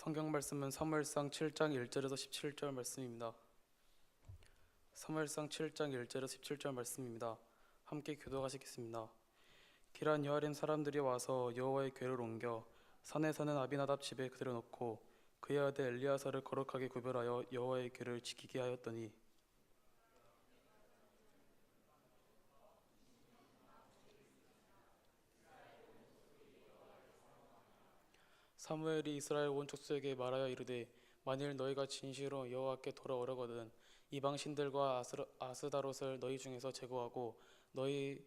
성경 말씀은 사무엘상 7장 1절에서 17절 말씀입니다. 사무엘상 7장 1절에서 17절 말씀입니다. 함께 교독하시겠습니다. 기란 여아림 사람들이 와서 여호와의 궤를 옮겨 산에 사는 아비나답 집에 그대로 놓고 그의 아들 엘리야사를 거룩하게 구별하여 여호와의 궤를 지키게 하였더니 사무엘이 이스라엘 온 족속에게 말하여 이르되 만일 너희가 진실로 여호와께 돌아오려거든 이방 신들과 아스다롯을 너희 중에서 제거하고 너희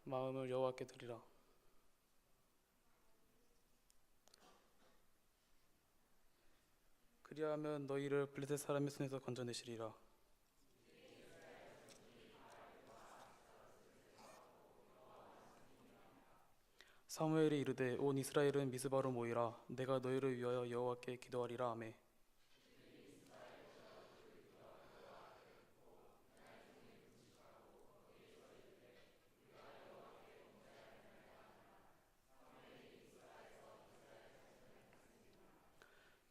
마음을 여호와께 드리라. 그리하면 너희를 블레셋 사람의 손에서 건져내시리라. 사무엘이 이르되 온 이스라엘은 미스바로 모이라. 내가 너희를 위하여 여호와께 기도하리라 하매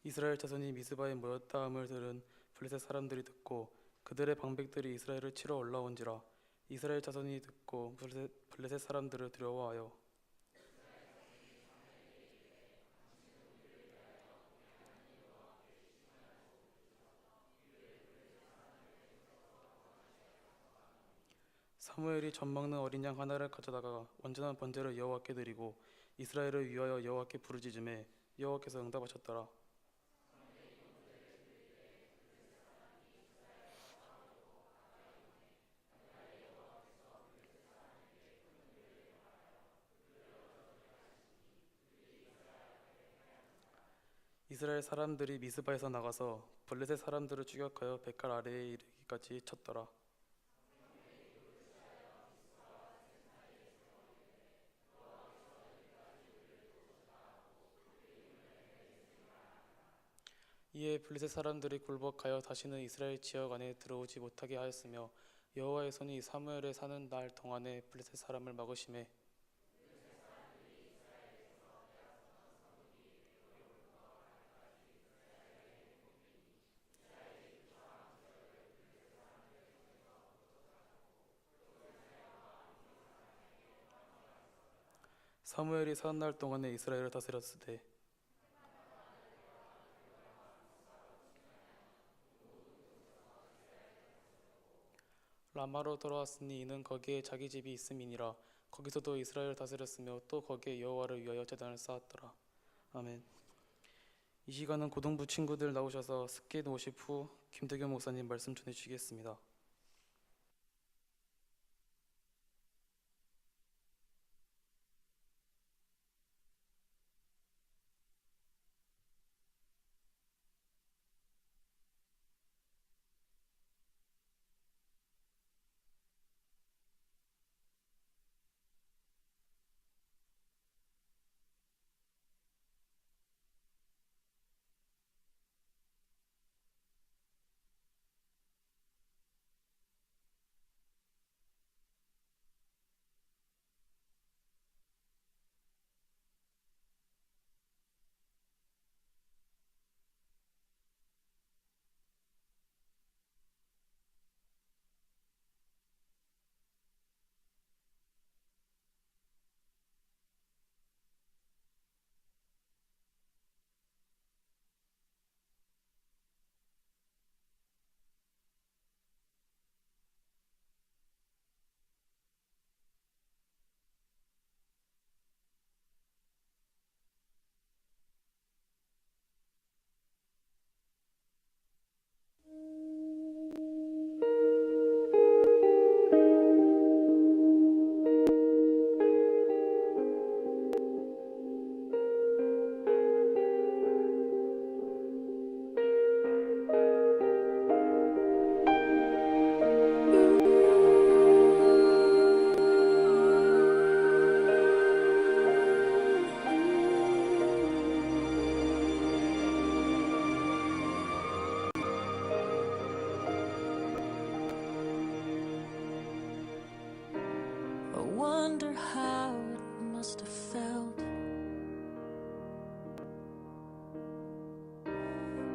이스라엘 자손이 미스바에 모였다 함을 들은 블레셋 사람들이 듣고 그들의 방백들이 이스라엘을 치러 올라온지라. 이스라엘 자손이 듣고 블레셋 사람들을 두려워하여 사무엘이 젖먹는 어린 양 하나를 가져다가 온전한 번제를 여호와께 드리고 이스라엘을 위하여 여호와께 부르짖음에 여호와께서 응답하셨더라. 이스라엘 사람들이 미스바에서 나가서 블레셋 사람들을 추격하여 백갈 아래에 이르기까지 쳤더라. 이에 블레셋 사람들이 굴복하여 다시는 이스라엘 지역 안에 들어오지 못하게 하였으며 여호와의 손이 사무엘에 사는 날 동안에 블레셋 사람을 막으심에 사무엘이 사는 날 동안에 이스라엘을 다스렸으되 라마로 돌아왔으니 이는 거기에 자기 집이 있음이니라. 거기서도 이스라엘을 다스렸으며 또 거기에 여호와를 위하여 제단을 쌓았더라. 아멘. 이 시간은 고등부 친구들 나오셔서 스케이트 오십 후 김대겸 목사님 말씀 전해주시겠습니다.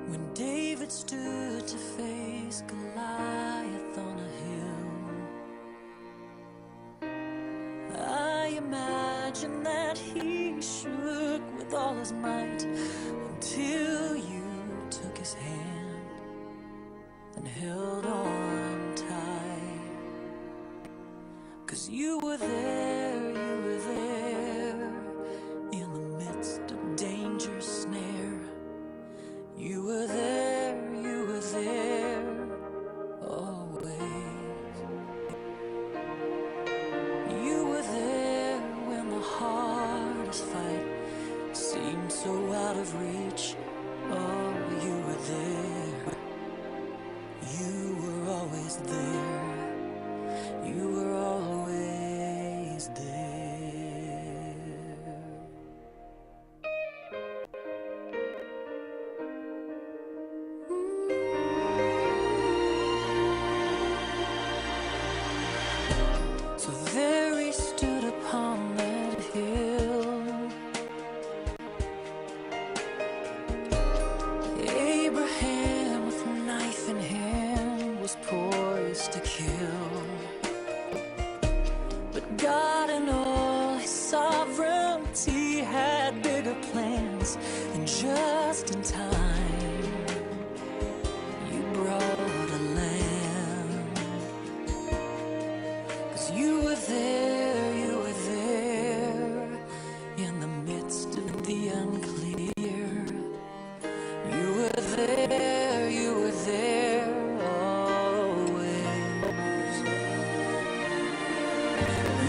When David stood to face Goliath on a hill, I imagine that he shook with all his might until you took his hand and held on tight. 'Cause you were there in the midst of danger's snare. You were there always. You were there when the hardest fight seemed so out of reach. Oh, you were there. You were always there. You were always there. So there he stood upon that hill, Abraham with knife in hand was poised to kill. But God in all his sovereignty had bigger plans, and just in time you brought a lamb. 'Cause you were there in the midst of the unclear. You were there always.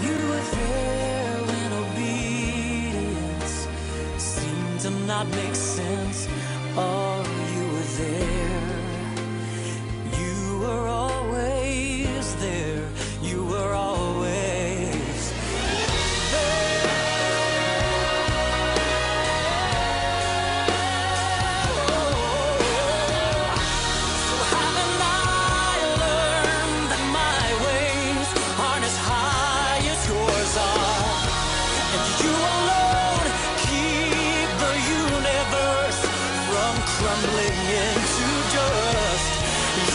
You were there when obedience seemed to not make sense. Oh, you were there. You were always there. You were always there. So haven't I learned that my ways aren't as high as yours are? And you alone keep the universe from crumbling into dust.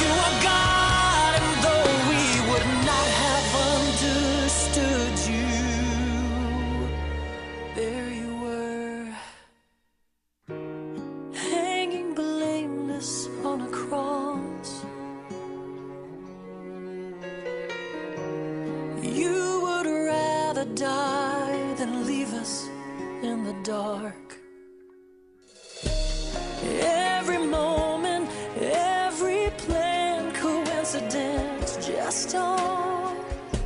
You are God, and though we would not have understood you, there you were, hanging blameless on a cross. You would rather die than leave us in the dark. Every moment, every plan, coincidence, just all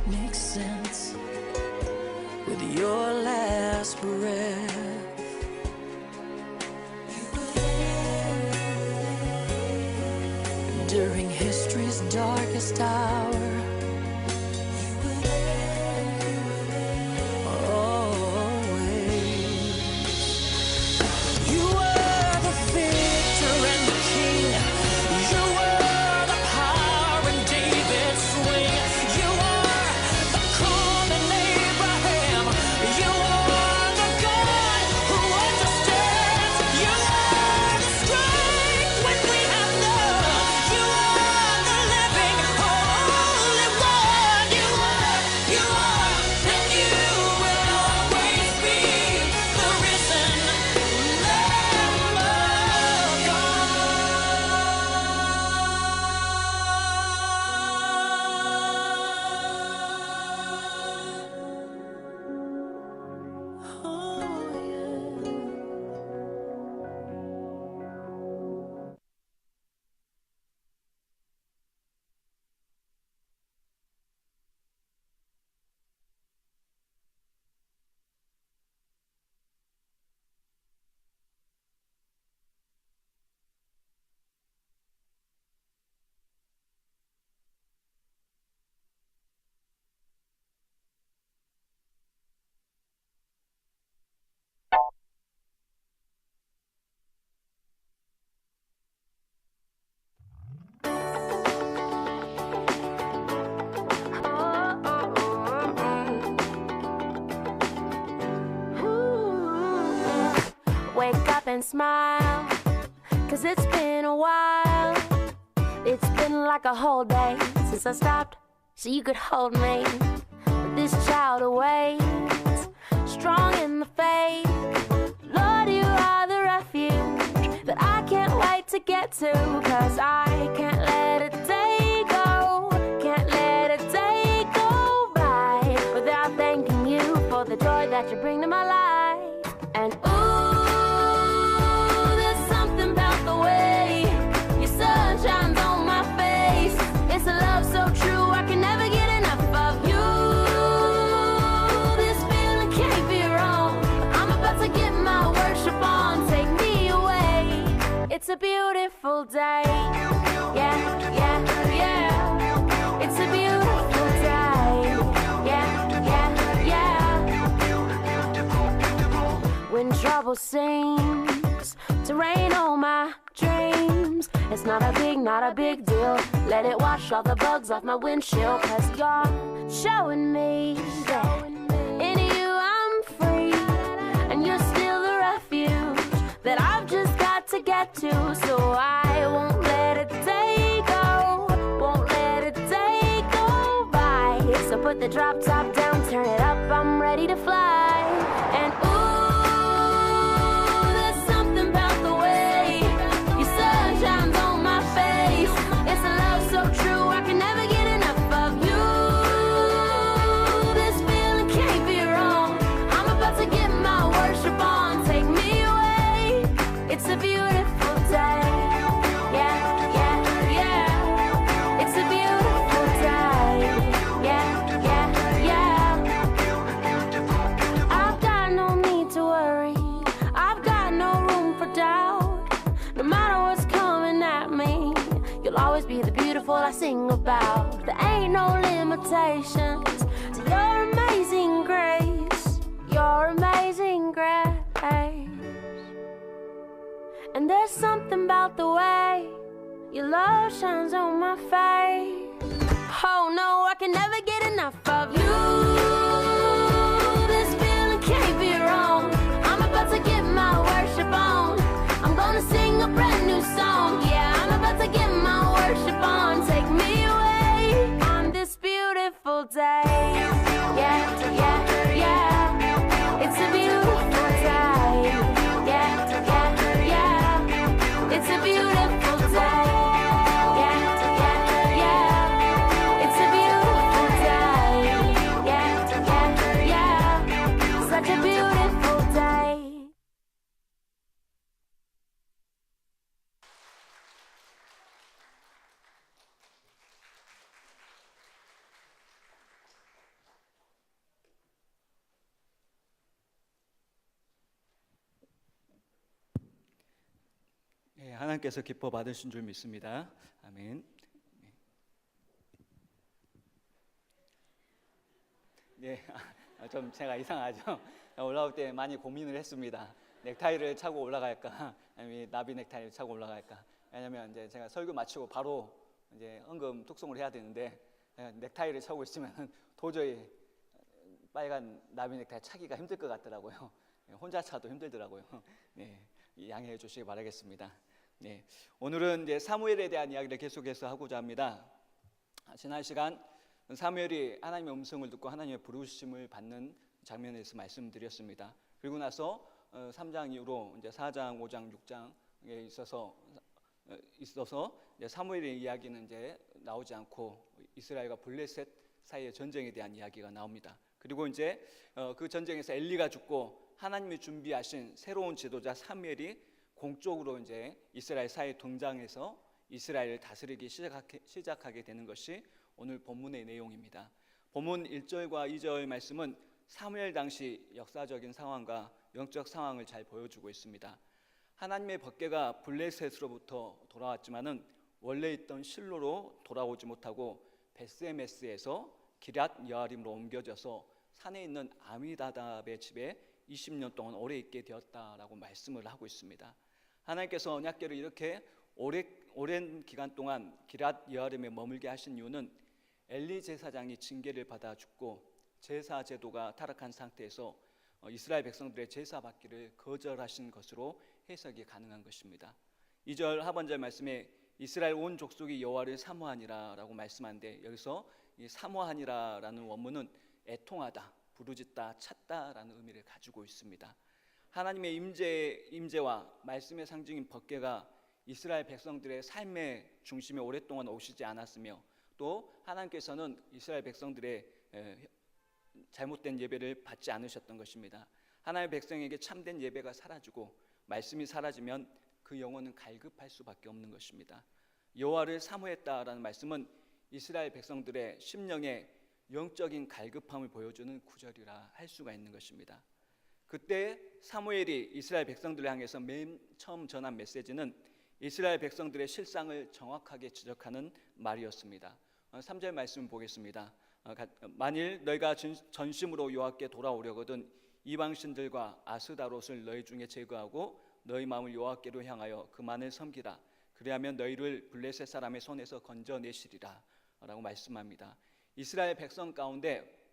makes sense with your last breath. You were there during history's darkest hour. You were there always. You were the victor and the king. You were the power in David's swing. You were the calm in Abraham. You were the God who understands. You are the strength when we have none. You are the living Holy One. You are, and you will always be the risen Lamb of God. Oh, yeah. Wake up and smile, 'cause 'cause it's been a while. It's been like a whole day since I stopped so you could hold me. But this child awaits, strong in the faith. Lord, you are the refuge that I can't wait to get to, 'cause I can't let a day go, can't let a day go by without thanking you for the joy that you bring to my life. And ooh, there's something about the way your sun shines on my face. It's a love so true I can never get enough of you. This feeling can't be wrong. I'm about to get my worship on. Take me away. It's a beautiful day. Yeah, yeah, yeah. It's a beautiful day. Yeah, yeah, yeah. When trouble seems to rain on my dreams, it's not a big deal. Let it wash all the bugs off my windshield, 'cause you're showing me that in you I'm free, and you're still the refuge that I've just got to get to. So I won't let a day go, won't let a day go by. So put the drop top down, turn it up, I'm ready to fly. And ooh, there's something about the way your sun shines on my face. It's a love so true I can never get enough of you. This feeling can't be wrong. I'm about to get my worship on. Take me away. It's a beautiful day. Yeah, yeah, yeah. It's a beautiful day. Yeah, yeah, yeah. I've got no need to worry. I've got no room for doubt. No matter what's coming at me, you'll always be the beautiful I sing about. There ain't no limitations to your amazing grace, your amazing grace. And there's something about the way your love shines on my face. Oh no, I can never get enough of you. This feeling can't be wrong. I'm about to get my worship on. I'm gonna sing a brand new song. Yeah, I'm about to get my worship on. Take me away on this beautiful day. Yeah, yeah, yeah. It's a beautiful day. Yeah, yeah, yeah. It's a beautiful day. Yeah, yeah, yeah. It's a beautiful day. Yeah, yeah, yeah. Such a beautiful day. 예, 하나님께서 기뻐 받으신 줄 믿습니다. 아멘. 네, 좀 제가 이상하죠. 올라올 때 많이 고민을 했습니다. 넥타이를 차고 올라갈까, 아니면 나비 넥타이를 차고 올라갈까. 왜냐면 이제 제가 설교 마치고 바로 이제 헌금 tuk송을 해야 되는데 넥타이를 차고 있으면 도저히 빨간 나비 넥타이 차기가 힘들 것 같더라고요. 혼자 차도 힘들더라고요. 네, 양해해 주시기 바라겠습니다. 네, 오늘은 이제 사무엘에 대한 이야기를 계속해서 하고자 합니다. 지난 시간 사무엘이 하나님의 음성을 듣고 하나님의 부르심을 받는 장면에서 말씀드렸습니다. 그리고 나서 3장 이후로 이제 4장, 5장, 6장에 있어서 이제 사무엘의 이야기는 이제 나오지 않고 이스라엘과 블레셋 사이의 전쟁에 대한 이야기가 나옵니다. 그리고 이제 그 전쟁에서 엘리가 죽고 하나님이 준비하신 새로운 지도자 사무엘이 공적으로 이제 이스라엘 사회에 등장해서 이스라엘을 다스리기 시작하게 되는 것이 오늘 본문의 내용입니다. 본문 1절과 2절 말씀은 사무엘 당시 역사적인 상황과 영적 상황을 잘 보여주고 있습니다. 하나님의 법궤가 블레셋으로부터 돌아왔지만은 원래 있던 실로로 돌아오지 못하고 베스메스에서 기럇 여아림으로 옮겨져서 산에 있는 아미나답의 집에 20년 동안 오래 있게 되었다라고 말씀을 하고 있습니다. 하나님께서 언약궤를 이렇게 오랜 기간 동안 기럇 여아림에 머물게 하신 이유는 엘리 제사장이 징계를 받아 죽고 제사 제도가 타락한 상태에서 이스라엘 백성들의 제사 받기를 거절하신 것으로 해석이 가능한 것입니다. 2절 하반절 말씀에 이스라엘 온 족속이 여호와를 사모하니라라고 말씀하는데, 여기서 이 사모하니라라는 원문은 애통하다, 부르짖다, 찾다라는 의미를 가지고 있습니다. 하나님의 임재와 말씀의 상징인 법궤가 이스라엘 백성들의 삶의 중심에 오랫동안 오시지 않았으며, 또 하나님께서는 이스라엘 백성들의 잘못된 예배를 받지 않으셨던 것입니다. 하나님의 백성에게 참된 예배가 사라지고 말씀이 사라지면 그 영혼은 갈급할 수밖에 없는 것입니다. 여호와를 사모했다라는 말씀은 이스라엘 백성들의 심령의 영적인 갈급함을 보여주는 구절이라 할 수가 있는 것입니다. 그때 사무엘이 이스라엘 백성들을 향해서 맨 처음 전한 메시지는 이스라엘 백성들의 실상을 정확하게 지적하는 말이었습니다. 3절 말씀 보겠습니다. 만일 너희가 전심으로 여호와께 돌아오려거든 이방 신들과 아스다롯을 너희 중에 제거하고 너희 마음을 여호와께로 향하여 그만을 섬기라. 그리하면 너희를 블레셋 사람의 손에서 건져내시리라 라고 말씀합니다. 이스라엘 백성 가운데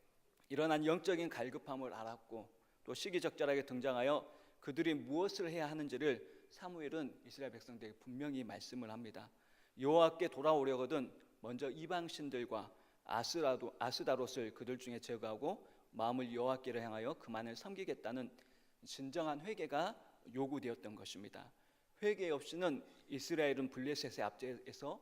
일어난 영적인 갈급함을 알았고, 또 시기적절하게 등장하여 그들이 무엇을 해야 하는지를 사무엘은 이스라엘 백성들에게 분명히 말씀을 합니다. 여호와께 돌아오려거든 먼저 이방 신들과 아스다롯을 그들 중에 제거하고 마음을 여호와께로 향하여 그만을 섬기겠다는 진정한 회개가 요구되었던 것입니다. 회개 없이는 이스라엘은 블레셋의 압제에서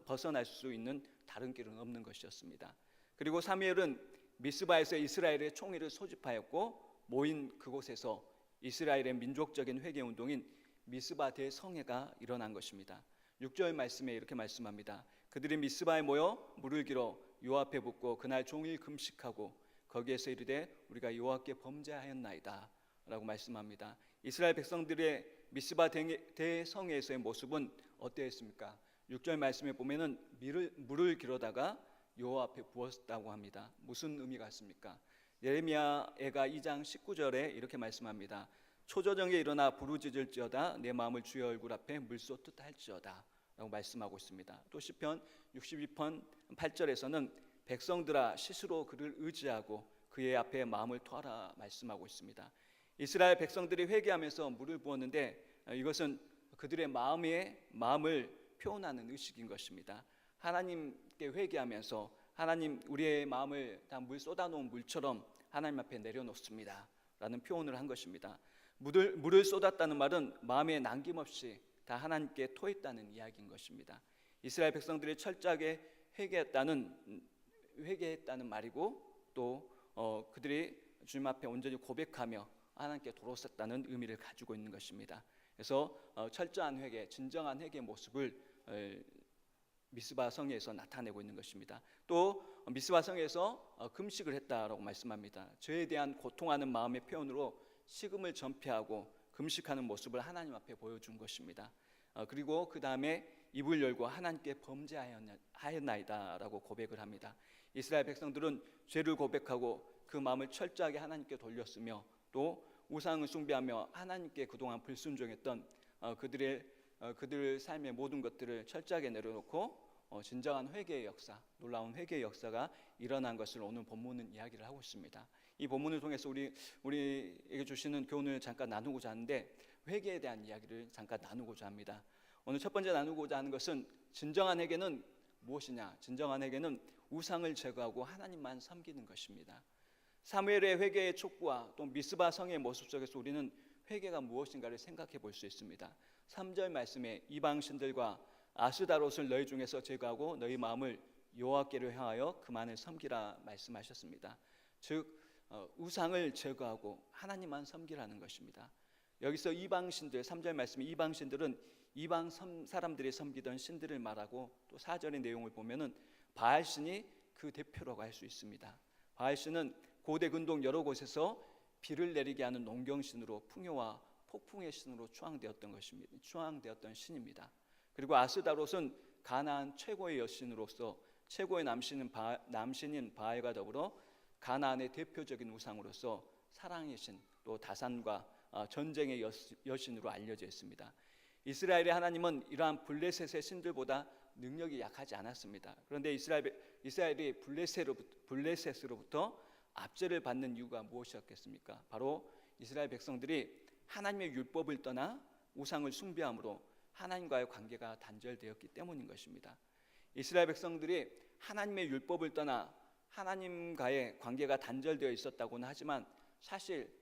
벗어날 수 있는 다른 길은 없는 것이었습니다. 그리고 사무엘은 미스바에서 이스라엘의 총회를 소집하였고, 모인 그곳에서 이스라엘의 민족적인 회개 운동인 미스바 대성회가 일어난 것입니다. 6절 말씀에 이렇게 말씀합니다. 그들이 미스바에 모여 물을 길어 여호와 앞에 붓고 그날 종일 금식하고 거기에서 이르되 우리가 여호와께 범죄하였나이다 라고 말씀합니다. 이스라엘 백성들의 미스바 대성회에서의 모습은 어떠했습니까? 6절 말씀에 보면은 물을 길어다가 여호와 앞에 부었다고 합니다. 무슨 의미가 있습니까? 예레미야가 2장 19절에 이렇게 말씀합니다. 초저녁에 일어나 부르짖을지어다 내 마음을 주의 얼굴 앞에 물쏟듯 할지어다 라고 말씀하고 있습니다. 또 시편 62편 8절에서는 백성들아 스스로 그를 의지하고 그의 앞에 마음을 토하라 말씀하고 있습니다. 이스라엘 백성들이 회개하면서 물을 부었는데, 이것은 그들의 마음을 표현하는 의식인 것입니다. 하나님께 회개하면서 하나님, 우리의 마음을 다 물 쏟아놓은 물처럼 하나님 앞에 내려놓습니다 라는 표현을 한 것입니다. 물을 쏟았다는 말은 마음에 남김없이 다 하나님께 토했다는 이야기인 것입니다. 이스라엘 백성들이 철저하게 회개했다는 말이고, 또 그들이 주님 앞에 온전히 고백하며 하나님께 돌아섰다는 의미를 가지고 있는 것입니다. 그래서 철저한 회개, 진정한 회개의 모습을 미스바 성에서 나타내고 있는 것입니다. 또 미스바 성에서 금식을 했다라고 말씀합니다. 죄에 대한 고통하는 마음의 표현으로 식음을 전폐하고 금식하는 모습을 하나님 앞에 보여준 것입니다. 그리고 그 다음에 입을 열고 하나님께 범죄하였나이다라고 고백을 합니다. 이스라엘 백성들은 죄를 고백하고 그 마음을 철저하게 하나님께 돌렸으며, 또 우상을 숭배하며 하나님께 그동안 불순종했던 그들 삶의 모든 것들을 철저하게 내려놓고 진정한 회개의 역사, 놀라운 회개의 역사가 일어난 것을 오늘 본문은 이야기를 하고 있습니다. 이 본문을 통해서 우리에게 주시는 교훈을 잠깐 나누고자 하는데, 회개에 대한 이야기를 잠깐 나누고자 합니다. 오늘 첫 번째 나누고자 하는 것은 진정한 회개는 무엇이냐? 진정한 회개는 우상을 제거하고 하나님만 섬기는 것입니다. 사무엘의 회개의 촉구와 또 미스바 성의 모습 속에서 우리는 회개가 무엇인가를 생각해 볼 수 있습니다. 3절 말씀에 이방 신들과 아스다롯을 너희 중에서 제거하고 너희 마음을 여호와께로 향하여 그만을 섬기라 말씀하셨습니다. 즉 우상을 제거하고 하나님만 섬기라는 것입니다. 여기서 이방 신들, 3절 말씀에 이방 신들은 이방 사람들이 섬기던 신들을 말하고, 또 4절의 내용을 보면은 바알 신이 그 대표라고 할 수 있습니다. 바알 신은 고대 근동 여러 곳에서 비를 내리게 하는 농경신으로 풍요와 폭풍의 신으로 추앙되었던 신입니다. 그리고 아스다롯은 가나안 최고의 여신으로서 최고의 남신인 바알과 더불어 가나안의 대표적인 우상으로서 사랑의 신, 또 다산과 전쟁의 여신으로 알려져 있습니다. 이스라엘의 하나님은 이러한 블레셋의 신들보다 능력이 약하지 않았습니다. 그런데 이스라엘이 블레셋으로부터 압제를 받는 이유가 무엇이었겠습니까? 바로 이스라엘 백성들이 하나님의 율법을 떠나 우상을 숭배함으로 하나님과의 관계가 단절되었기 때문인 것입니다. 이스라엘 백성들이 하나님의 율법을 떠나 하나님과의 관계가 단절되어 있었다고는 하지만 사실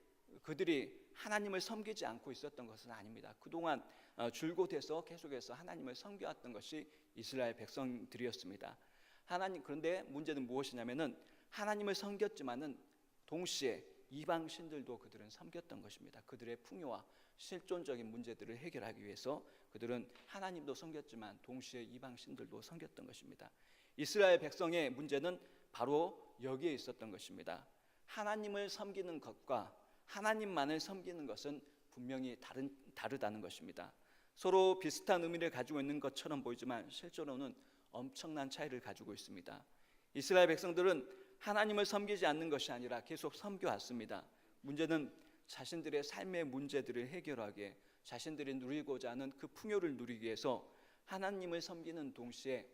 그들이 하나님을 섬기지 않고 있었던 것은 아닙니다. 그동안 줄곧 해서 계속해서 하나님을 섬겨왔던 것이 이스라엘 백성들이었습니다. 그런데 문제는 무엇이냐면은 하나님을 섬겼지만은 동시에 이방 신들도 그들은 섬겼던 것입니다. 그들의 풍요와 실존적인 문제들을 해결하기 위해서 그들은 하나님도 섬겼지만 동시에 이방 신들도 섬겼던 것입니다. 이스라엘 백성의 문제는 바로 여기에 있었던 것입니다. 하나님을 섬기는 것과 하나님만을 섬기는 것은 분명히 다르다는 것입니다. 서로 비슷한 의미를 가지고 있는 것처럼 보이지만 실제로는 엄청난 차이를 가지고 있습니다. 이스라엘 백성들은 하나님을 섬기지 않는 것이 아니라 계속 섬겨왔습니다. 문제는 자신들의 삶의 문제들을 해결하기에 자신들이 누리고자 하는 그 풍요를 누리기 위해서 하나님을 섬기는 동시에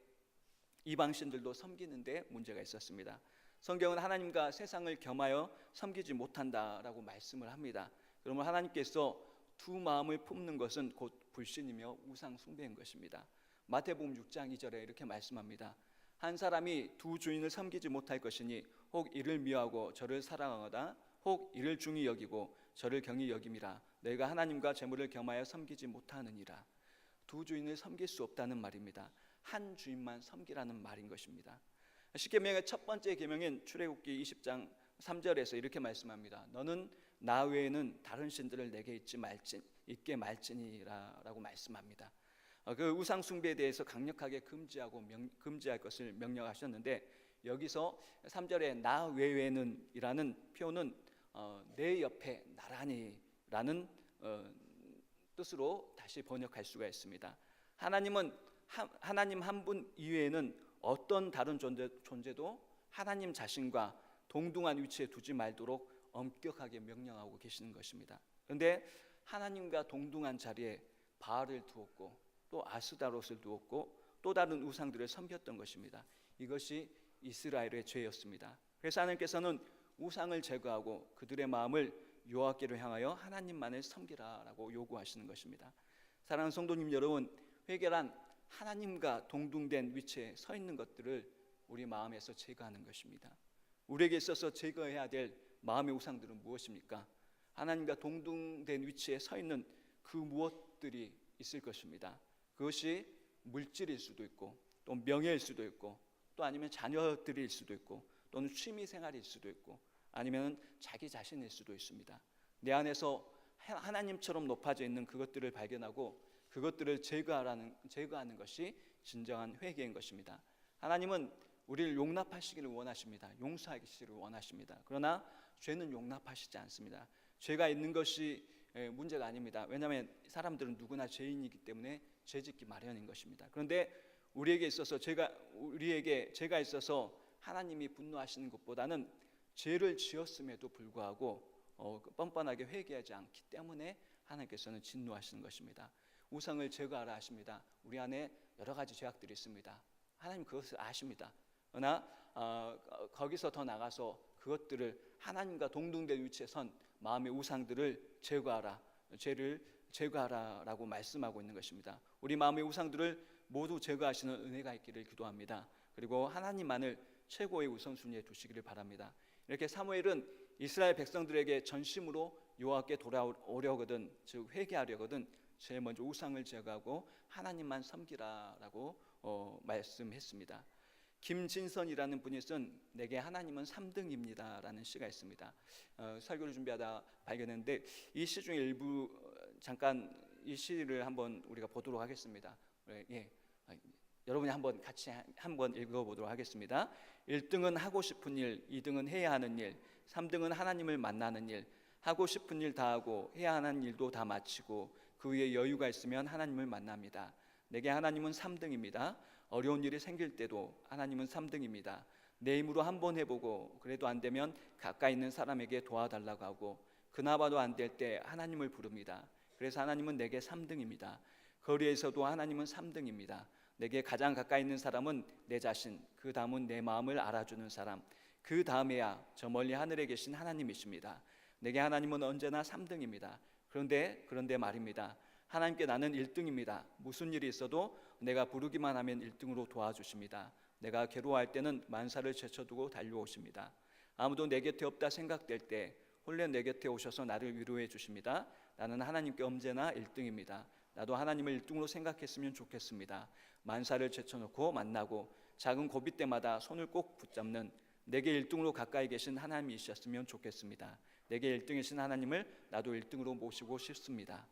이방신들도 섬기는 데 문제가 있었습니다. 성경은 하나님과 세상을 겸하여 섬기지 못한다라고 말씀을 합니다. 그러면 하나님께서 두 마음을 품는 것은 곧 불신이며 우상 숭배인 것입니다. 마태복음 6장 2절에 이렇게 말씀합니다. 한 사람이 두 주인을 섬기지 못할 것이니 혹 이를 미워하고 저를 사랑하거나 혹 이를 중히 여기고 저를 경히 여김이라. 내가 하나님과 재물을 겸하여 섬기지 못하느니라. 두 주인을 섬길 수 없다는 말입니다. 한 주인만 섬기라는 말인 것입니다. 십계명의 첫 번째 계명인 출애굽기 20장 3절에서 이렇게 말씀합니다. 너는 나 외에는 다른 신들을 내게 있게 말지니라라고 말씀합니다. 그 우상 숭배에 대해서 강력하게 금지할 것을 명령하셨는데 여기서 3절에 나 외에는 이라는 표현은 내 옆에 나란히라는 뜻으로 다시 번역할 수가 있습니다. 하나님 한 분 이외에는 어떤 다른 존재도 하나님 자신과 동등한 위치에 두지 말도록 엄격하게 명령하고 계시는 것입니다. 그런데 하나님과 동등한 자리에 바알을 두었고 또 아스다롯을 두었고 또 다른 우상들을 섬겼던 것입니다. 이것이 이스라엘의 죄였습니다. 그래서 하나님께서는 우상을 제거하고 그들의 마음을 여호와께로 향하여 하나님만을 섬기라라고 요구하시는 것입니다. 사랑하는 성도님 여러분, 회개란 하나님과 동등된 위치에 서 있는 것들을 우리 마음에서 제거하는 것입니다. 우리에게 있어서 제거해야 될 마음의 우상들은 무엇입니까? 하나님과 동등된 위치에 서 있는 그 무엇들이 있을 것입니다. 그것이 물질일 수도 있고 또 명예일 수도 있고 또 아니면 자녀들일 수도 있고 또는 취미생활일 수도 있고 아니면 자기 자신일 수도 있습니다. 내 안에서 하나님처럼 높아져 있는 그것들을 발견하고 그것들을 제거하는 것이 진정한 회개인 것입니다. 하나님은 우리를 용납하시기를 원하십니다. 용서하시기를 원하십니다. 그러나 죄는 용납하시지 않습니다. 죄가 있는 것이 문제가 아닙니다. 왜냐하면 사람들은 누구나 죄인이기 때문에 죄짓기 마련인 것입니다. 그런데 우리에게 죄가 있어서 하나님이 분노하시는 것보다는 죄를 지었음에도 불구하고 뻔뻔하게 회개하지 않기 때문에 하나님께서는 진노하시는 것입니다. 우상을 제거하라 하십니다. 우리 안에 여러 가지 죄악들이 있습니다. 하나님 그것을 아십니다. 그러나 거기서 더 나가서 그것들을 하나님과 동등된 위치에 선 마음의 우상들을 제거하라, 죄를 제거하라라고 말씀하고 있는 것입니다. 우리 마음의 우상들을 모두 제거하시는 은혜가 있기를 기도합니다. 그리고 하나님만을 최고의 우선순위에 두시기를 바랍니다. 이렇게 사무엘은 이스라엘 백성들에게 전심으로 여호와께 돌아오려거든, 즉 회개하려거든 제일 먼저 우상을 제거하고 하나님만 섬기라라고 말씀했습니다. 김진선이라는 분이 쓴 내게 하나님은 3등입니다라는 시가 있습니다. 설교를 준비하다 발견했는데 이 시 중에 일부 잠깐 이 시를 한번 우리가 보도록 하겠습니다. 여러분이 같이 한번 읽어보도록 하겠습니다. 1등은 하고 싶은 일, 2등은 해야 하는 일, 3등은 하나님을 만나는 일. 하고 싶은 일 다 하고 해야 하는 일도 다 마치고 그 위에 여유가 있으면 하나님을 만납니다. 내게 하나님은 3등입니다. 어려운 일이 생길 때도 하나님은 3등입니다. 내 힘으로 한번 해보고 그래도 안 되면 가까이 있는 사람에게 도와달라고 하고 그나마도 안 될 때 하나님을 부릅니다. 그래서 하나님은 내게 3등입니다. 거리에서도 하나님은 3등입니다. 내게 가장 가까이 있는 사람은 내 자신, 그 다음은 내 마음을 알아주는 사람, 그 다음에야 저 멀리 하늘에 계신 하나님이십니다. 내게 하나님은 언제나 3등입니다. 그런데 말입니다. 하나님께 나는 1등입니다. 무슨 일이 있어도 내가 부르기만 하면 1등으로 도와주십니다. 내가 괴로워할 때는 만사를 제쳐두고 달려오십니다. 아무도 내 곁에 없다 생각될 때 홀래 내 곁에 오셔서 나를 위로해 주십니다. 나는 하나님께 언제나 1등입니다. 나도 하나님을 1등으로 생각했으면 좋겠습니다. 만사를 제쳐놓고 만나고 작은 고비 때마다 손을 꼭 붙잡는 내게 1등으로 가까이 계신 하나님이셨으면 좋겠습니다. 내게 1등이신 하나님을 나도 1등으로 모시고 싶습니다.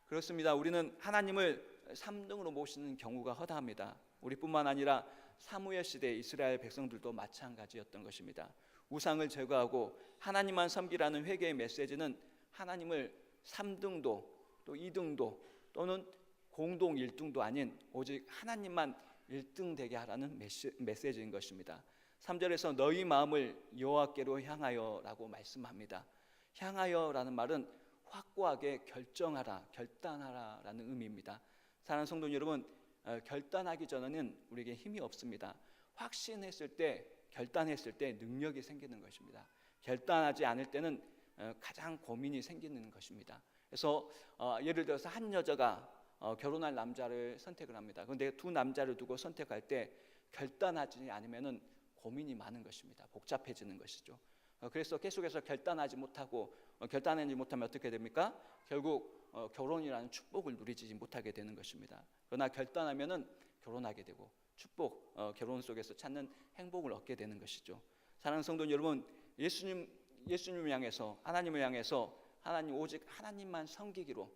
그렇습니다. 우리는 하나님을 3등으로 모시는 경우가 허다합니다. 우리뿐만 아니라 사무엘 시대 이스라엘 백성들도 마찬가지였던 것입니다. 우상을 제거하고 하나님만 섬기라는 회개의 메시지는 하나님을 3등도 또 2등도 또는 공동 1등도 아닌 오직 하나님만 1등 되게 하라는 메시지인 것입니다. 3절에서 너희 마음을 여호와께로 향하여라고 말씀합니다. 향하여라는 말은 확고하게 결정하라, 결단하라라는 의미입니다. 사랑하는 성도 여러분, 결단하기 전에는 우리에게 힘이 없습니다. 확신했을 때, 결단했을 때 능력이 생기는 것입니다. 결단하지 않을 때는 가장 고민이 생기는 것입니다. 그래서 예를 들어서 한 여자가 결혼할 남자를 선택을 합니다. 그런데 두 남자를 두고 선택할 때 결단하지 않으면은 고민이 많은 것입니다. 복잡해지는 것이죠. 그래서 계속해서 결단하지 못하고 결단하지 못하면 어떻게 됩니까? 결국 결혼이라는 축복을 누리지 못하게 되는 것입니다. 그러나 결단하면은 결혼하게 되고 축복, 결혼 속에서 찾는 행복을 얻게 되는 것이죠. 사랑하는 성도 여러분, 예수님을 향해서 하나님을 향해서 하나님 오직 하나님만 섬기기로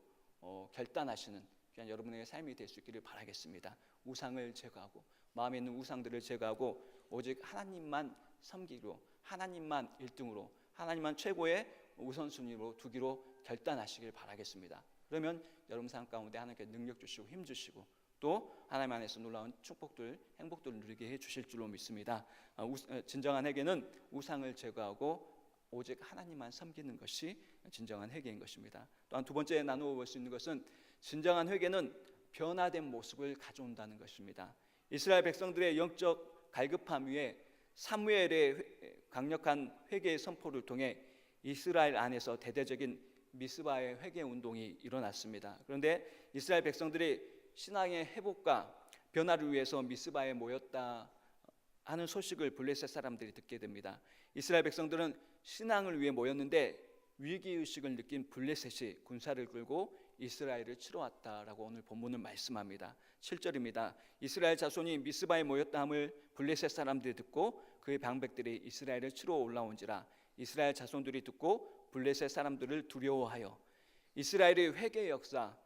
결단하시는 그냥 여러분의 삶이 될 수 있기를 바라겠습니다. 우상을 제거하고 마음에 있는 우상들을 제거하고 오직 하나님만 섬기기로 하나님만 1등으로 하나님만 최고의 우선순위로 두기로 결단하시길 바라겠습니다. 그러면 여러분 삶 가운데 하나님께 능력 주시고 힘 주시고 또 하나님 안에서 놀라운 축복들, 행복들을 누리게 해 주실 줄로 믿습니다. 진정한 회개는 우상을 제거하고 오직 하나님만 섬기는 것이 진정한 회개인 것입니다. 또한 두 번째 나누어 볼 수 있는 것은 진정한 회개는 변화된 모습을 가져온다는 것입니다. 이스라엘 백성들의 영적 갈급함 위에 사무엘의 강력한 회개의 선포를 통해 이스라엘 안에서 대대적인 미스바의 회개 운동이 일어났습니다. 그런데 이스라엘 백성들이 신앙의 회복과 변화를 위해서 미스바에 모였다 하는 소식을 블레셋 사람들이 듣게 됩니다. 이스라엘 백성들은 신앙을 위해 모였는데 위기의식을 느낀 블레셋이 군사를 끌고 이스라엘을 치러 왔다라고 오늘 본문은 말씀합니다. 7절입니다. 이스라엘 자손이 미스바에 모였다함을 블레셋 사람들이 듣고 그의 방백들이 이스라엘을 치러 올라온지라 이스라엘 자손들이 듣고 블레셋 사람들을 두려워하여 이스라엘의 회개의 역사,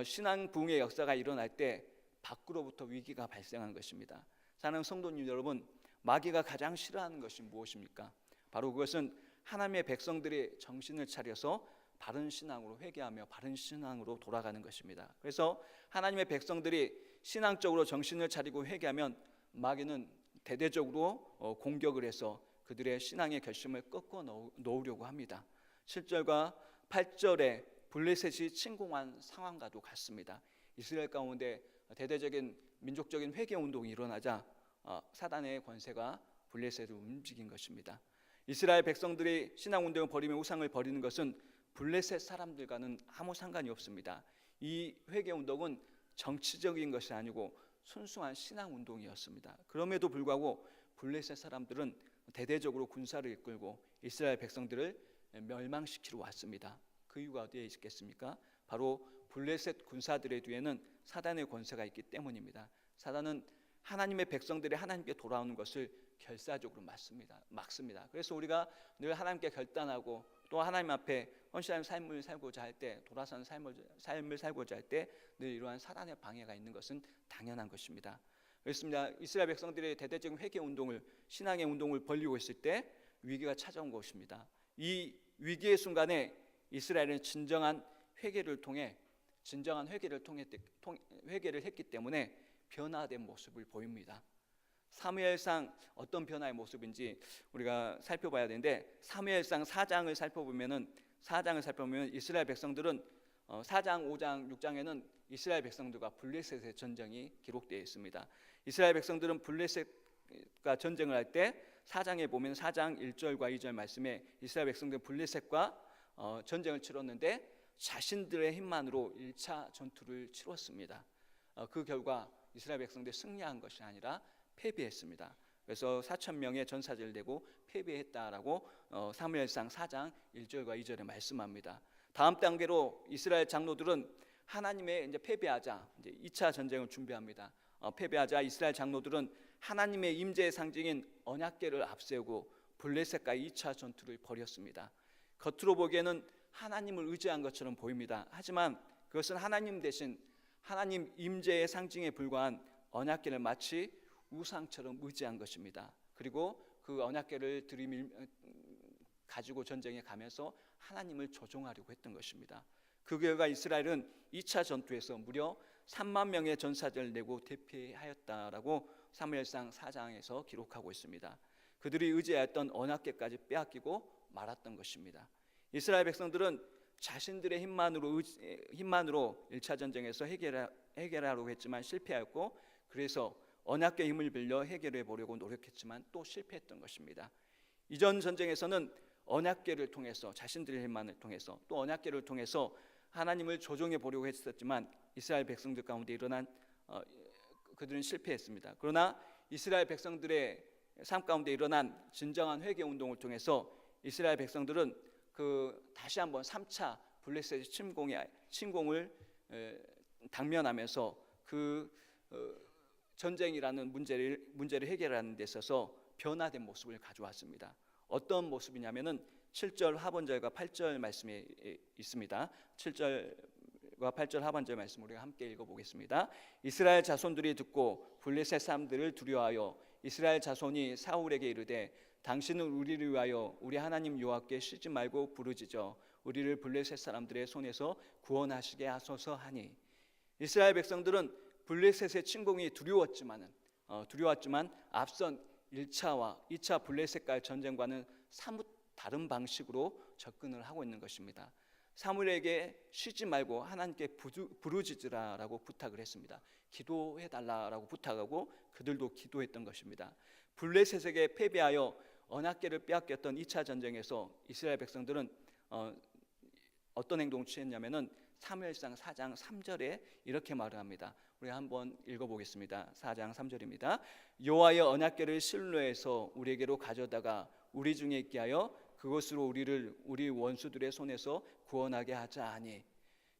신앙 부흥의 역사가 일어날 때 밖으로부터 위기가 발생한 것입니다. 사랑하는 성도님 여러분, 마귀가 가장 싫어하는 것이 무엇입니까? 바로 그것은 하나님의 백성들이 정신을 차려서 바른 신앙으로 회개하며 바른 신앙으로 돌아가는 것입니다. 그래서 하나님의 백성들이 신앙적으로 정신을 차리고 회개하면 마귀는 대대적으로 공격을 해서 그들의 신앙의 결심을 꺾어 놓으려고 합니다. 7절과 8절에 블레셋이 침공한 상황과도 같습니다. 이스라엘 가운데 대대적인 민족적인 회개 운동이 일어나자 사단의 권세가 블레셋을 움직인 것입니다. 이스라엘 백성들이 신앙 운동을 벌이며 우상을 버리는 것은 블레셋 사람들과는 아무 상관이 없습니다. 이 회개 운동은 정치적인 것이 아니고 순수한 신앙 운동이었습니다. 그럼에도 불구하고 블레셋 사람들은 대대적으로 군사를 이끌고 이스라엘 백성들을 멸망시키러 왔습니다. 그 이유가 어디에 있겠습니까? 바로 블레셋 군사들의 뒤에는 사단의 권세가 있기 때문입니다. 사단은 하나님의 백성들이 하나님께 돌아오는 것을 결사적으로 막습니다. 그래서 우리가 늘 하나님께 결단하고 또 하나님 앞에 헌신하는 삶을 살고자 할 때, 돌아서는 삶을 살고자 할 때 늘 이러한 사단의 방해가 있는 것은 당연한 것입니다. 그렇습니다. 이스라엘 백성들의 대대적인 회개 운동을, 신앙의 운동을 벌이고 있을 때 위기가 찾아온 것입니다. 이 위기의 순간에 이스라엘은 진정한 회개를 했기 때문에 변화된 모습을 보입니다. 사무엘상 어떤 변화의 모습인지 우리가 살펴봐야 되는데 사무엘상 4장을 살펴보면 이스라엘 백성들은 4장, 5장, 6장에는 이스라엘 백성들과 블레셋의 전쟁이 기록되어 있습니다. 이스라엘 백성들은 블레셋과 전쟁을 할 때 4장에 보면 4장 1절과 2절 말씀에 이스라엘 백성들은 블레셋과 전쟁을 치렀는데 자신들의 힘만으로 1차 전투를 치렀습니다. 그 결과 이스라엘 백성들이 승리한 것이 아니라 패배했습니다. 그래서 4,000명의 전사들을 내고 패배했다라고 사무엘상 4장 1절과 2절에 말씀합니다. 다음 단계로 이스라엘 장로들은 하나님의 이제 패배하자 이제 2차 전쟁을 준비합니다. 패배하자 이스라엘 장로들은 하나님의 임재의 상징인 언약궤를 앞세우고 블레셋과의 2차 전투를 벌였습니다. 겉으로 보기에는 하나님을 의지한 것처럼 보입니다. 하지만 그것은 하나님 대신 하나님 임재의 상징에 불과한 언약궤를 마치 우상처럼 의지한 것입니다. 그리고 그 언약궤를 가지고 전쟁에 가면서 하나님을 조종하려고 했던 것입니다. 그 결과 이스라엘은 2차 전투에서 무려 3만 명의 전사들을 내고 대패하였다라고 사무엘상 4장에서 기록하고 있습니다. 그들이 의지하였던 언약궤까지 빼앗기고 말았던 것입니다. 이스라엘 백성들은 자신들의 힘만으로 1차 전쟁에서 해결하려고 했지만 실패하였고, 그래서 언약궤의 힘을 빌려 해결해 보려고 노력했지만 또 실패했던 것입니다. 이전 전쟁에서는 언약궤를 통해서 자신들의 힘만을 통해서 또 언약궤를 통해서 하나님을 조종해 보려고 했었지만 이스라엘 백성들 가운데 일어난 그들은 실패했습니다. 그러나 이스라엘 백성들의 삶 가운데 일어난 진정한 회개 운동을 통해서 이스라엘 백성들은 다시 한번 3차 블레셋의 침공을 당면하면서 전쟁이라는 문제를 해결하는 데 있어서 변화된 모습을 가져왔습니다. 어떤 모습이냐면은 7절 하반절과 8절 말씀에 있습니다. 7절과 8절 하반절 말씀 우리가 함께 읽어보겠습니다. 이스라엘 자손들이 듣고 블레셋 사람들을 두려워하여 이스라엘 자손이 사울에게 이르되 당신은 우리를 위하여 우리 하나님 여호와께 쉬지 말고 부르짖어 우리를 블레셋 사람들의 손에서 구원하시게 하소서 하니, 이스라엘 백성들은 블레셋의 침공이 두려웠지만 앞선 1차와 2차 블레셋과의 전쟁과는 사뭇 다른 방식으로 접근을 하고 있는 것입니다. 사무엘에게 쉬지 말고 하나님께 부르짖으라라고 부탁을 했습니다. 기도해달라라고 부탁하고 그들도 기도했던 것입니다. 블레셋에게 패배하여 언약궤를 빼앗겼던 2차 전쟁에서 이스라엘 백성들은 어떤 행동을 취했냐면은 사무엘상 4장 3절에 이렇게 말을 합니다. 우리 한번 읽어보겠습니다. 4장 3절입니다. 여호와의 언약궤를 실로에서 우리에게로 가져다가 우리 중에 있게 하여 그것으로 우리를 우리 원수들의 손에서 구원하게 하자 하니,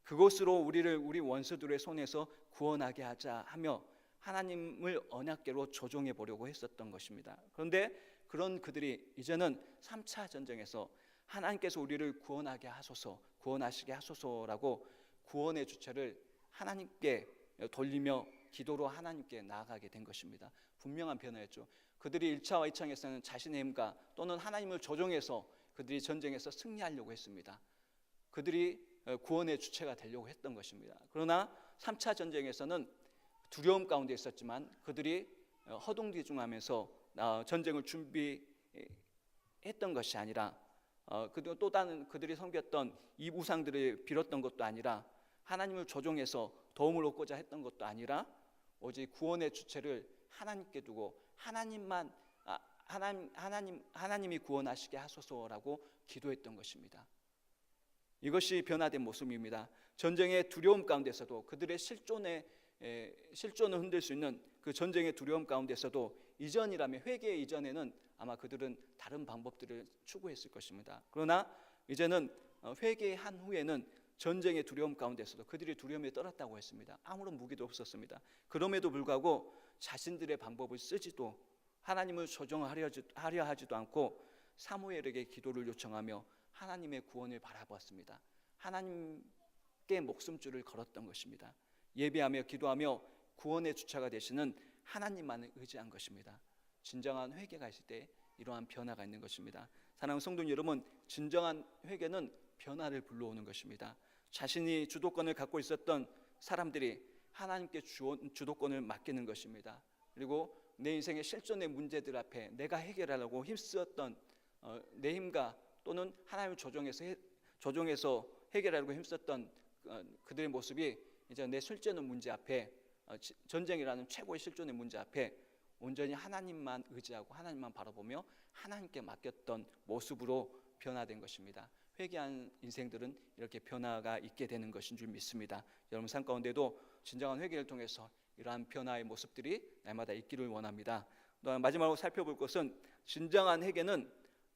그것으로 우리를 우리 원수들의 손에서 구원하게 하자 하며 하나님을 언약궤로 조종해 보려고 했었던 것입니다. 그런데 그런 그들이 이제는 3차 전쟁에서 하나님께서 우리를 구원하시게 하소서라고 구원의 주체를 하나님께 돌리며 기도로 하나님께 나아가게 된 것입니다. 분명한 변화였죠. 그들이 1차와 2차에서는 자신의 힘과 또는 하나님을 조종해서 그들이 전쟁에서 승리하려고 했습니다. 그들이 구원의 주체가 되려고 했던 것입니다. 그러나 3차 전쟁에서는 두려움 가운데 있었지만 그들이 허둥지둥하면서 전쟁을 준비했던 것이 아니라 또 다른 그들이 섬겼던 이 우상들을 빌었던 것도 아니라 하나님을 조종해서 도움을 얻고자 했던 것도 아니라 오직 구원의 주체를 하나님께 두고 하나님이 구원하시게 하소서라고 기도했던 것입니다. 이것이 변화된 모습입니다. 전쟁의 두려움 가운데서도 그들의 실존을 흔들 수 있는 그 전쟁의 두려움 가운데서도 이전이라면 회개 이전에는 아마 그들은 다른 방법들을 추구했을 것입니다. 그러나 이제는 회개한 후에는 전쟁의 두려움 가운데서도 그들이 두려움에 떨었다고 했습니다. 아무런 무기도 없었습니다. 그럼에도 불구하고 자신들의 방법을 쓰지도 하나님을 조종하려 하지도 않고 사무엘에게 기도를 요청하며 하나님의 구원을 바라보았습니다. 하나님께 목숨줄을 걸었던 것입니다. 예배하며 기도하며 구원의 주체가 되시는 하나님만을 의지한 것입니다. 진정한 회개가 있을 때 이러한 변화가 있는 것입니다. 사랑하는 성도 여러분, 진정한 회개는 변화를 불러오는 것입니다. 자신이 주도권을 갖고 있었던 사람들이 하나님께 주도권을 맡기는 것입니다. 그리고 내 인생의 실존의 문제들 앞에 내가 해결하려고 힘쓰었던 내 힘과 또는 하나님을 조종해서 해결하려고 힘썼던 그들의 모습이 이제 내 실존의 문제 앞에 전쟁이라는 최고의 실존의 문제 앞에 온전히 하나님만 의지하고 하나님만 바라보며 하나님께 맡겼던 모습으로 변화된 것입니다. 회개한 인생들은 이렇게 변화가 있게 되는 것인 줄 믿습니다. 여러분 삶 가운데도 진정한 회개를 통해서 이러한 변화의 모습들이 날마다 있기를 원합니다. 또한 마지막으로 살펴볼 것은 진정한 회개는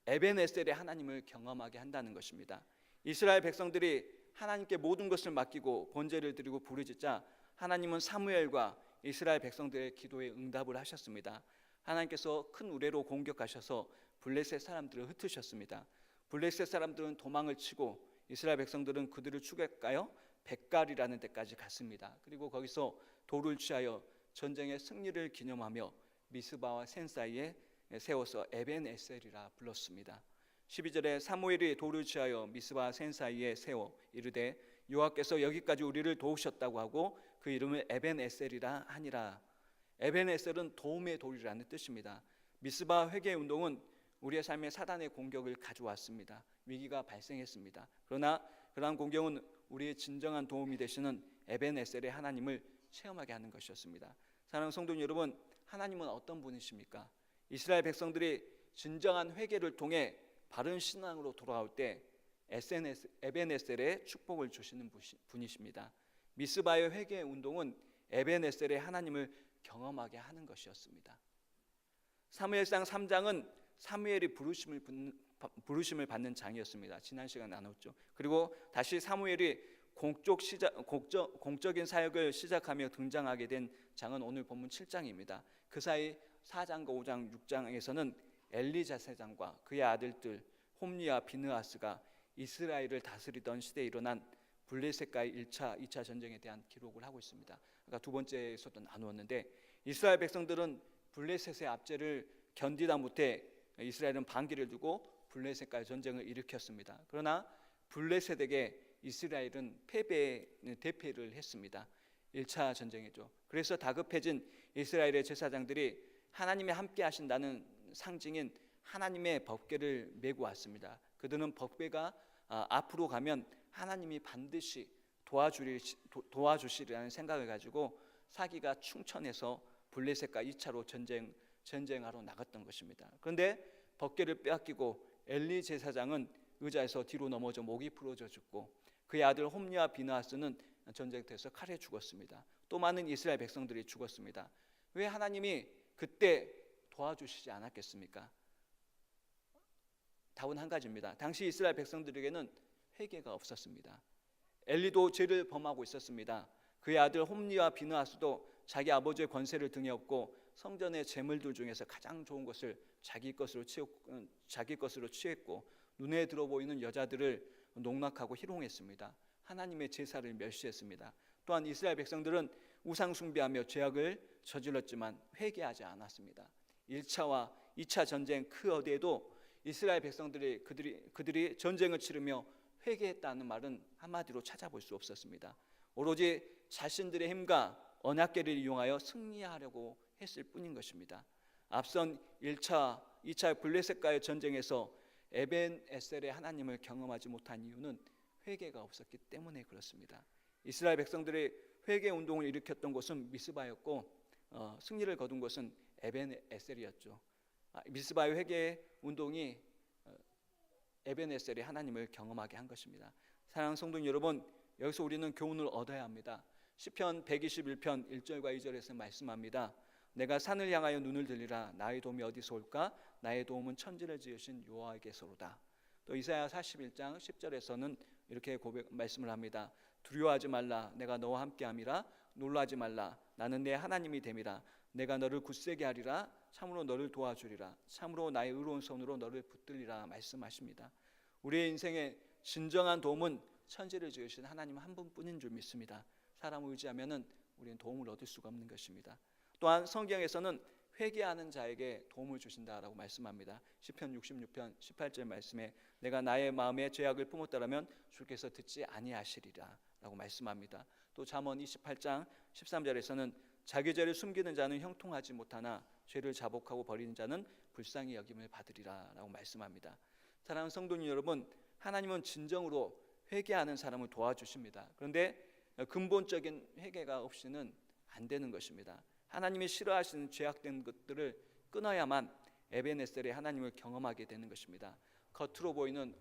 에벤에셀의 하나님을 경험하게 한다는 것입니다. 이스라엘 백성들이 하나님께 모든 것을 맡기고 번제를 드리고 부르짖자 하나님은 사무엘과 이스라엘 백성들의 기도에 응답을 하셨습니다. 하나님께서 큰 우레로 공격하셔서 블레셋 사람들을 흩으셨습니다. 블레셋 사람들은 도망을 치고 이스라엘 백성들은 그들을 추격하여 벳갈이라는 데까지 갔습니다. 그리고 거기서 돌을 취하여 전쟁의 승리를 기념하며 미스바와 센 사이에 세워서 에벤에셀이라 불렀습니다. 12절에 사무엘이 돌을 취하여 미스바와 센 사이에 세워 이르되 여호와께서 여기까지 우리를 도우셨다고 하고 그 이름을 에벤에셀이라 하니라. 에벤에셀은 도움의 돌이라는 뜻입니다. 미스바 회개 운동은 우리의 삶에 사단의 공격을 가져왔습니다. 위기가 발생했습니다. 그러나 그러한 공격은 우리의 진정한 도움이 되시는 에벤에셀의 하나님을 체험하게 하는 것이었습니다. 사랑하는 성도 여러분, 하나님은 어떤 분이십니까? 이스라엘 백성들이 진정한 회개를 통해 바른 신앙으로 돌아올 때 에벤에셀의 축복을 주시는 분이십니다. 미스바의 회개 운동은 에벤에셀의 하나님을 경험하게 하는 것이었습니다. 사무엘상 3장은 사무엘이 부르심을 받는 장이었습니다. 지난 시간에 나눴죠. 그리고 다시 사무엘이 공적인 사역을 시작하며 등장하게 된 장은 오늘 본문 7장입니다. 그 사이 4장과 5장, 6장에서는 엘리자세장과 그의 아들들 홈리와 비느하스가 이스라엘을 다스리던 시대에 일어난 블레셋과의 1차, 2차 전쟁에 대한 기록을 하고 있습니다. 아까 두 번째에서도 나누었는데 이스라엘 백성들은 블레셋의 압제를 견디다 못해 이스라엘은 반기를 두고 블레셋과의 전쟁을 일으켰습니다. 그러나 블레셋에게 이스라엘은 대패를 했습니다. 1차 전쟁이죠. 그래서 다급해진 이스라엘의 제사장들이 하나님이 함께 하신다는 상징인 하나님의 법궤를 메고 왔습니다. 그들은 법궤가 앞으로 가면 하나님이 반드시 도와주시리라는 생각을 가지고 사기가 충천해서 블레셋과 2차로 전쟁하러 나갔던 것입니다. 그런데 법궤를 빼앗기고 엘리 제사장은 의자에서 뒤로 넘어져 목이 부러져 죽고 그의 아들 홈리와 비느하스는 전쟁터에서 칼에 죽었습니다. 또 많은 이스라엘 백성들이 죽었습니다. 왜 하나님이 그때 도와주시지 않았겠습니까? 답은 한 가지입니다. 당시 이스라엘 백성들에게는 회개가 없었습니다. 엘리도 죄를 범하고 있었습니다. 그의 아들 홈리와 비느하스도 자기 아버지의 권세를 등에 업고 성전의 제물들 중에서 가장 좋은 것을 자기 것으로 취했고 눈에 들어 보이는 여자들을 농락하고 희롱했습니다. 하나님의 제사를 멸시했습니다. 또한 이스라엘 백성들은 우상 숭배하며 죄악을 저질렀지만 회개하지 않았습니다. 1차와 2차 전쟁 그 어디에도 이스라엘 백성들이 그들이 전쟁을 치르며 회개했다는 말은 한마디로 찾아볼 수 없었습니다. 오로지 자신들의 힘과 언약궤를 이용하여 승리하려고 했을 뿐인 것입니다. 앞선 1차, 2차 블레셋과의 전쟁에서 에벤에셀의 하나님을 경험하지 못한 이유는 회개가 없었기 때문에 그렇습니다. 이스라엘 백성들이 회개 운동을 일으켰던 곳은 미스바였고 승리를 거둔 곳은 에벤에셀이었죠. 미스바의 회개 운동이 에벤에셀이 하나님을 경험하게 한 것입니다. 사랑하는 성도 여러분, 여기서 우리는 교훈을 얻어야 합니다. 시편 121편 1절과 2절에서 말씀합니다. 내가 산을 향하여 눈을 들리라. 나의 도움이 어디서 올까? 나의 도움은 천지를 지으신 여호와께서로다. 또 이사야 41장 10절에서는 이렇게 말씀을 합니다. 두려워하지 말라. 내가 너와 함께함이라. 놀라지 말라. 나는 내 하나님이 됨이라. 내가 너를 굳세게 하리라. 참으로 너를 도와주리라. 참으로 나의 의로운 손으로 너를 붙들리라 말씀하십니다. 우리의 인생의 진정한 도움은 천지를 지으신 하나님 한 분뿐인 줄 믿습니다. 사람을 의지하면은 우리는 도움을 얻을 수가 없는 것입니다. 또한 성경에서는 회개하는 자에게 도움을 주신다라고 말씀합니다. 시편 66편 18절 말씀에 내가 나의 마음에 죄악을 품었다라면 주께서 듣지 아니하시리라 라고 말씀합니다. 또 잠언 28장 13절에서는 자기 죄를 숨기는 자는 형통하지 못하나 죄를 자복하고 버리는 자는 불쌍히 여김을 받으리라 라고 말씀합니다. 사랑하는 성도님 여러분, 하나님은 진정으로 회개하는 사람을 도와주십니다. 그런데 근본적인 회개가 없이는 안 되는 것입니다. 하나님이 싫어하시는 죄악된 것들을 끊어야만 에벤에셀의 하나님을 경험하게 되는 것입니다. 겉으로 보이는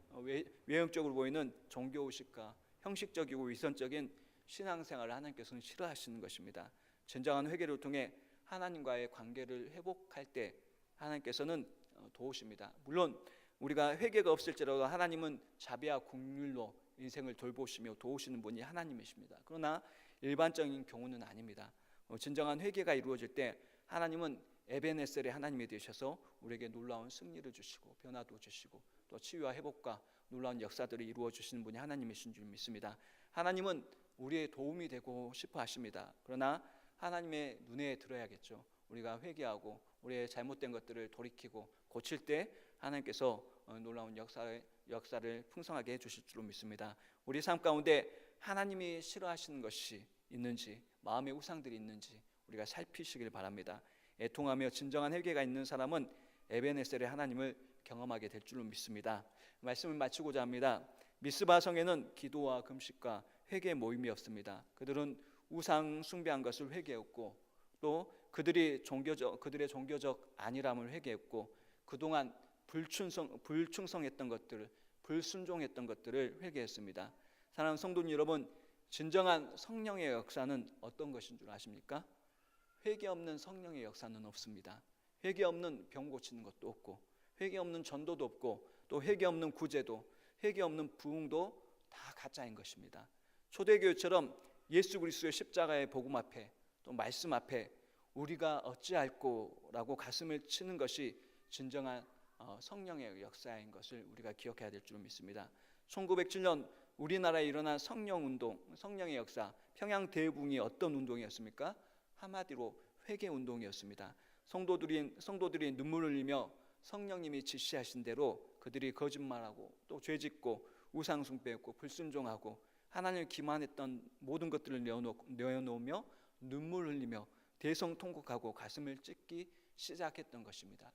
외형적으로 보이는 종교의식과 형식적이고 위선적인 신앙생활을 하나님께서는 싫어하시는 것입니다. 진정한 회개를 통해 하나님과의 관계를 회복할 때 하나님께서는 도우십니다. 물론 우리가 회개가 없을지라도 하나님은 자비와 긍휼로 인생을 돌보시며 도우시는 분이 하나님이십니다. 그러나 일반적인 경우는 아닙니다. 진정한 회개가 이루어질 때 하나님은 에베네셀의 하나님이 되셔서 우리에게 놀라운 승리를 주시고 변화도 주시고 또 치유와 회복과 놀라운 역사들을 이루어 주시는 분이 하나님이신 줄 믿습니다. 하나님은 우리의 도움이 되고 싶어 하십니다. 그러나 하나님의 눈에 들어야겠죠. 우리가 회개하고 우리의 잘못된 것들을 돌이키고 고칠 때 하나님께서 놀라운 역사를 풍성하게 해주실 줄로 믿습니다. 우리 삶 가운데 하나님이 싫어하시는 것이 있는지, 마음의 우상들이 있는지 우리가 살피시길 바랍니다. 애통하며 진정한 회개가 있는 사람은 에베네셀의 하나님을 경험하게 될 줄로 믿습니다. 말씀을 마치고자 합니다. 미스바 성에는 기도와 금식과 회개 모임이 없습니다. 그들은 우상 숭배한 것을 회개했고 또 그들의 종교적 안일함을 회개했고 그동안 불충성했던 것들을, 불순종했던 것들을 회개했습니다. 사랑하는 성도님 여러분, 진정한 성령의 역사는 어떤 것인 줄 아십니까? 회개 없는 성령의 역사는 없습니다. 회개 없는 병 고치는 것도 없고 회개 없는 전도도 없고 또 회개 없는 구제도, 회개 없는 부흥도 다 가짜인 것입니다. 초대교회처럼 예수 그리스도의 십자가의 복음 앞에 또 말씀 앞에 우리가 어찌할꼬라고 가슴을 치는 것이 진정한 성령의 역사인 것을 우리가 기억해야 될 줄 믿습니다. 1907년 우리나라에 일어난 성령운동, 성령의 역사, 평양 대부흥이 어떤 운동이었습니까? 한마디로 회개운동이었습니다. 성도들이 눈물을 흘리며 성령님이 지시하신 대로 그들이 거짓말하고 또 죄짓고 우상 숭배했고 불순종하고 하나님을 기만했던 모든 것들을 내어놓으며 눈물 흘리며 대성통곡하고 가슴을 찢기 시작했던 것입니다.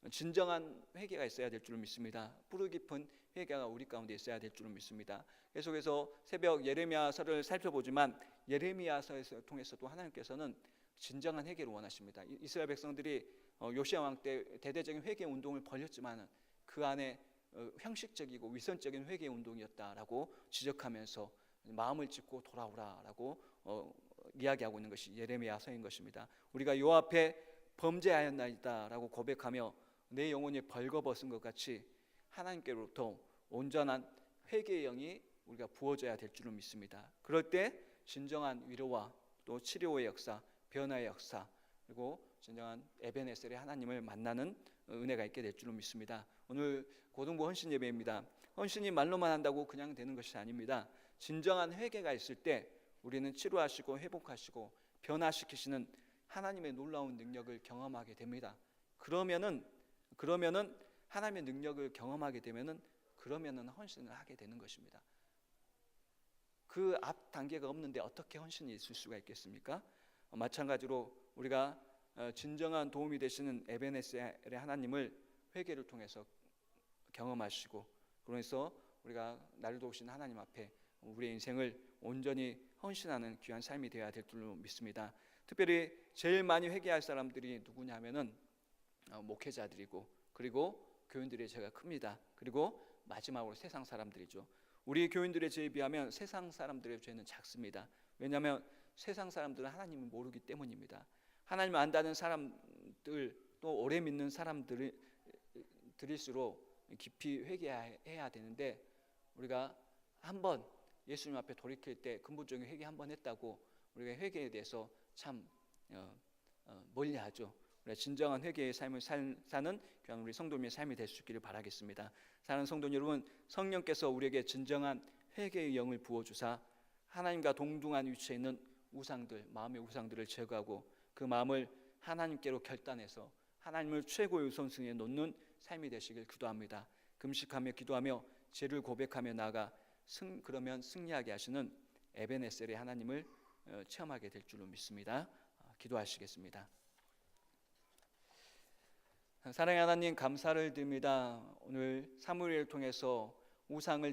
진정한 회개가 있어야 될 줄 믿습니다. 뿌리 깊은 회개가 우리 가운데 있어야 될 줄 믿습니다. 계속해서 새벽 예레미야서를 살펴보지만 예레미야서에서 통해서도 하나님께서는 진정한 회개를 원하십니다. 이스라엘 백성들이 요시야 왕 때 대대적인 회개 운동을 벌였지만 그 안에 형식적이고 위선적인 회개 운동이었다라고 지적하면서 마음을 찢고 돌아오라라고 이야기하고 있는 것이 예레미야서인 것입니다. 우리가 요 앞에 범죄하였나이다라고 고백하며 내 영혼이 벌거벗은 것 같이 하나님께로부터 온전한 회개의 영이 우리가 부어져야 될 줄을 믿습니다. 그럴 때 진정한 위로와 또 치료의 역사, 변화의 역사, 그리고 진정한 에베네셀의 하나님을 만나는 은혜가 있게 될 줄로 믿습니다. 오늘 고등부 헌신 예배입니다. 헌신이 말로만 한다고 그냥 되는 것이 아닙니다. 진정한 회개가 있을 때 우리는 치료하시고 회복하시고 변화시키시는 하나님의 놀라운 능력을 경험하게 됩니다. 그러면은 하나님의 능력을 경험하게 되면은 헌신을 하게 되는 것입니다. 그 앞 단계가 없는데 어떻게 헌신이 있을 수가 있겠습니까? 마찬가지로 우리가 진정한 도움이 되시는 에베네셀의 하나님을 회개를 통해서 경험하시고 그래서 우리가 나를 도우신 하나님 앞에 우리의 인생을 온전히 헌신하는 귀한 삶이 되어야 될 줄로 믿습니다. 특별히 제일 많이 회개할 사람들이 누구냐면은 목회자들이고 그리고 교인들의 죄가 큽니다. 그리고 마지막으로 세상 사람들이죠. 우리 교인들의 죄에 비하면 세상 사람들의 죄는 작습니다. 왜냐하면 세상 사람들은 하나님을 모르기 때문입니다. 하나님을 안다는 사람들 또 오래 믿는 사람들일수록 깊이 회개해야 되는데 우리가 한번 예수님 앞에 돌이킬 때 근본적인 회개 한번 했다고 우리가 회개에 대해서 참 멀리하죠. 우리가 진정한 회개의 삶을 사는 귀한 우리 성도님의 삶이 될 수 있기를 바라겠습니다. 사랑하는 성도 여러분, 성령께서 우리에게 진정한 회개의 영을 부어주사 하나님과 동등한 위치에 있는 우상들, 마음의 우상들을 제거하고 그 마음을 하나님께로 결단해서 하나님을 최고의 우선순위에 놓는 삶이 되시길 기도합니다. 금식하며 기도하며 죄를 고백하며 나아가 그러면 승리하게 하시는 에베네셀의 하나님을 체험하게 될 줄로 믿습니다. 기도하시겠습니다. 사랑의 하나님 감사를 드립니다. 오늘 사무엘을 통해서 우상을